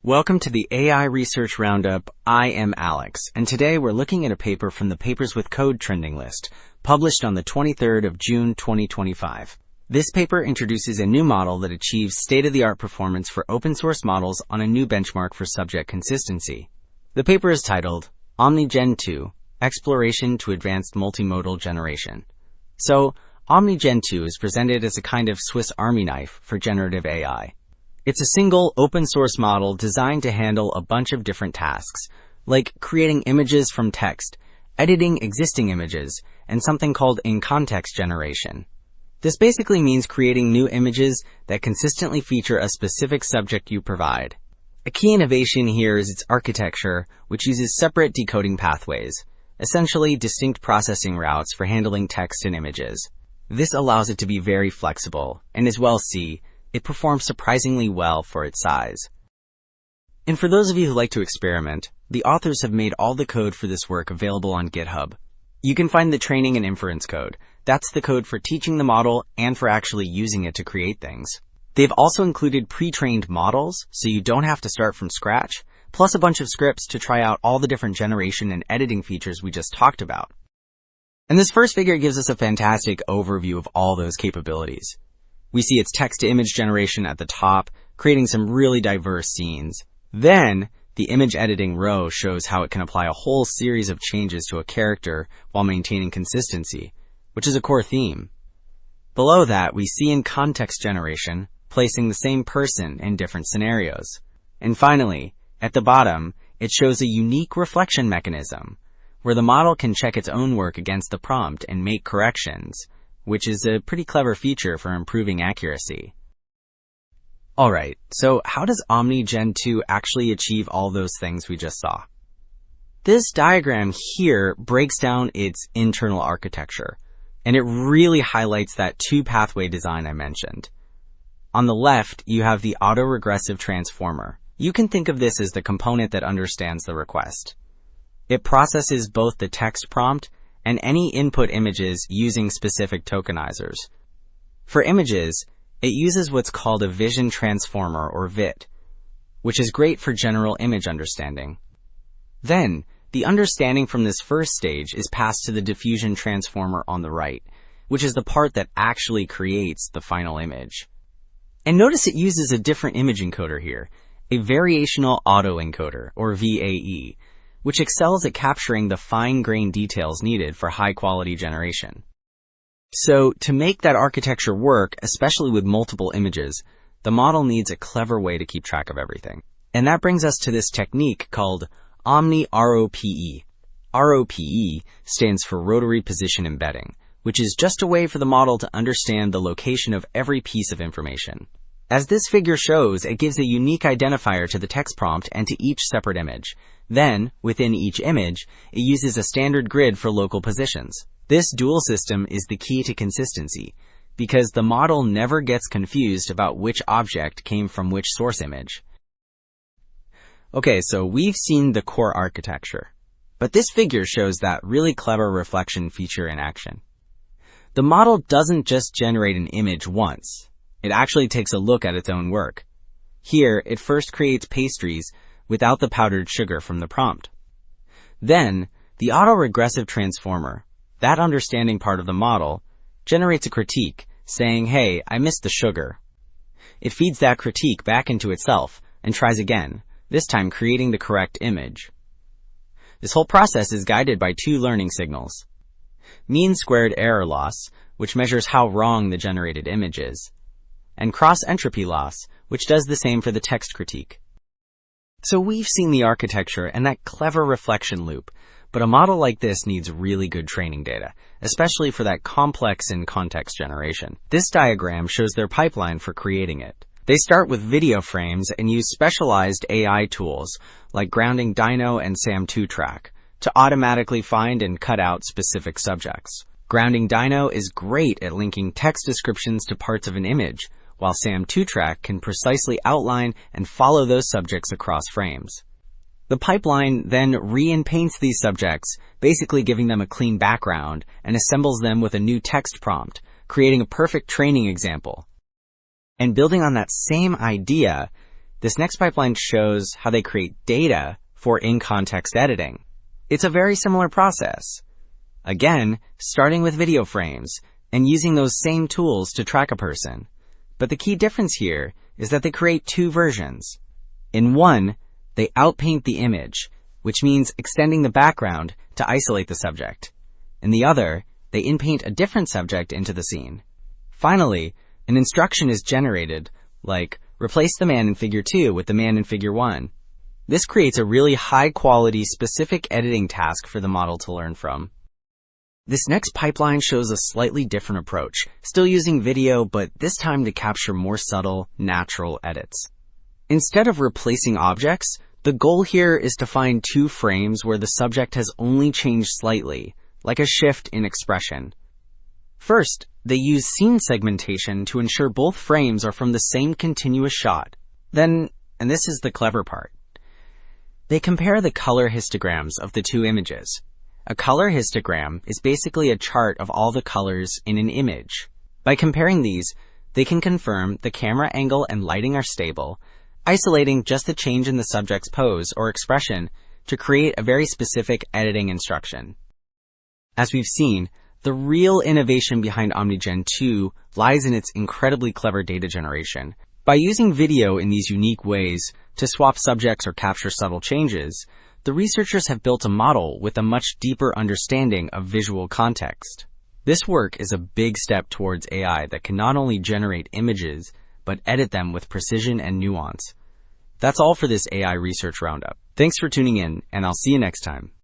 Welcome to the AI Research Roundup. I am Alex, and today we're looking at a paper from the Papers with Code trending list, published on the 23rd of June 2025. This paper introduces a new model that achieves state-of-the-art performance for open-source models on a new benchmark for subject consistency. The paper is titled OmniGen2, Exploration to Advanced Multimodal Generation. So, OmniGen2 is presented as a kind of Swiss Army knife for generative AI. It's a single open-source model designed to handle a bunch of different tasks, like creating images from text, editing existing images, and something called in-context generation. This basically means creating new images that consistently feature a specific subject you provide. A key innovation here is its architecture, which uses separate decoding pathways, essentially distinct processing routes for handling text and images. This allows it to be very flexible, and as well see, it performs surprisingly well for its size. And for those of you who like to experiment, the authors have made all the code for this work available on GitHub. You can find the training and inference code. That's the code for teaching the model and for actually using it to create things. They've also included pre-trained models, so you don't have to start from scratch, plus a bunch of scripts to try out all the different generation and editing features we just talked about. And this first figure gives us a fantastic overview of all those capabilities. We see its text-to-image generation at the top, creating some really diverse scenes. Then, the image editing row shows how it can apply a whole series of changes to a character while maintaining consistency, which is a core theme. Below that, we see in-context generation, placing the same person in different scenarios. And finally, at the bottom, it shows a unique reflection mechanism, where the model can check its own work against the prompt and make corrections, which is a pretty clever feature for improving accuracy. Alright, so how does OmniGen2 actually achieve all those things we just saw? This diagram here breaks down its internal architecture, and it really highlights that two-pathway design I mentioned. On the left, you have the autoregressive transformer. You can think of this as the component that understands the request. It processes both the text prompt and any input images using specific tokenizers. For images, it uses what's called a vision transformer, or VIT, which is great for general image understanding. Then, the understanding from this first stage is passed to the diffusion transformer on the right, which is the part that actually creates the final image. And notice it uses a different image encoder here, a variational autoencoder, or VAE, which excels at capturing the fine-grained details needed for high-quality generation. So, to make that architecture work, especially with multiple images, the model needs a clever way to keep track of everything. And that brings us to this technique called OmniROPE. ROPE stands for Rotary Position Embedding, which is just a way for the model to understand the location of every piece of information. As this figure shows, it gives a unique identifier to the text prompt and to each separate image. Then, within each image, it uses a standard grid for local positions. This dual system is the key to consistency, because the model never gets confused about which object came from which source image. Okay, so we've seen the core architecture, but this figure shows that really clever reflection feature in action. The model doesn't just generate an image once. It actually takes a look at its own work. Here, it first creates pastries without the powdered sugar from the prompt. Then, the autoregressive transformer, that understanding part of the model, generates a critique saying, hey, I missed the sugar. It feeds that critique back into itself and tries again, this time creating the correct image. This whole process is guided by two learning signals: mean squared error loss, which measures how wrong the generated image is, and cross-entropy loss, which does the same for the text critique. So we've seen the architecture and that clever reflection loop, but a model like this needs really good training data, especially for that complex in-context generation. This diagram shows their pipeline for creating it. They start with video frames and use specialized AI tools like Grounding Dino and SAM2 Track to automatically find and cut out specific subjects. Grounding Dino is great at linking text descriptions to parts of an image, while SAM2 Track can precisely outline and follow those subjects across frames. The pipeline then re-paints these subjects, basically giving them a clean background, and assembles them with a new text prompt, creating a perfect training example. And building on that same idea, This next pipeline shows how they create data for in-context editing. It's a very similar process. Again, starting with video frames and using those same tools to track a person. But the key difference here is that they create two versions. In one, they outpaint the image, which means extending the background to isolate the subject. In the other, they inpaint a different subject into the scene. Finally, an instruction is generated, like replace the man in figure 2 with the man in figure 1. This creates a really high-quality, specific editing task for the model to learn from. This next pipeline shows a slightly different approach, still using video, but this time to capture more subtle, natural edits. Instead of replacing objects, the goal here is to find two frames where the subject has only changed slightly, like a shift in expression. First, they use scene segmentation to ensure both frames are from the same continuous shot. Then, and this is the clever part, they compare the color histograms of the two images. A color histogram is basically a chart of all the colors in an image. By comparing these, they can confirm the camera angle and lighting are stable, isolating just the change in the subject's pose or expression to create a very specific editing instruction. As we've seen, the real innovation behind OmniGen2 lies in its incredibly clever data generation. By using video in these unique ways to swap subjects or capture subtle changes, the researchers have built a model with a much deeper understanding of visual context. This work is a big step towards AI that can not only generate images, but edit them with precision and nuance. That's all for this AI Research Roundup. Thanks for tuning in, and I'll see you next time.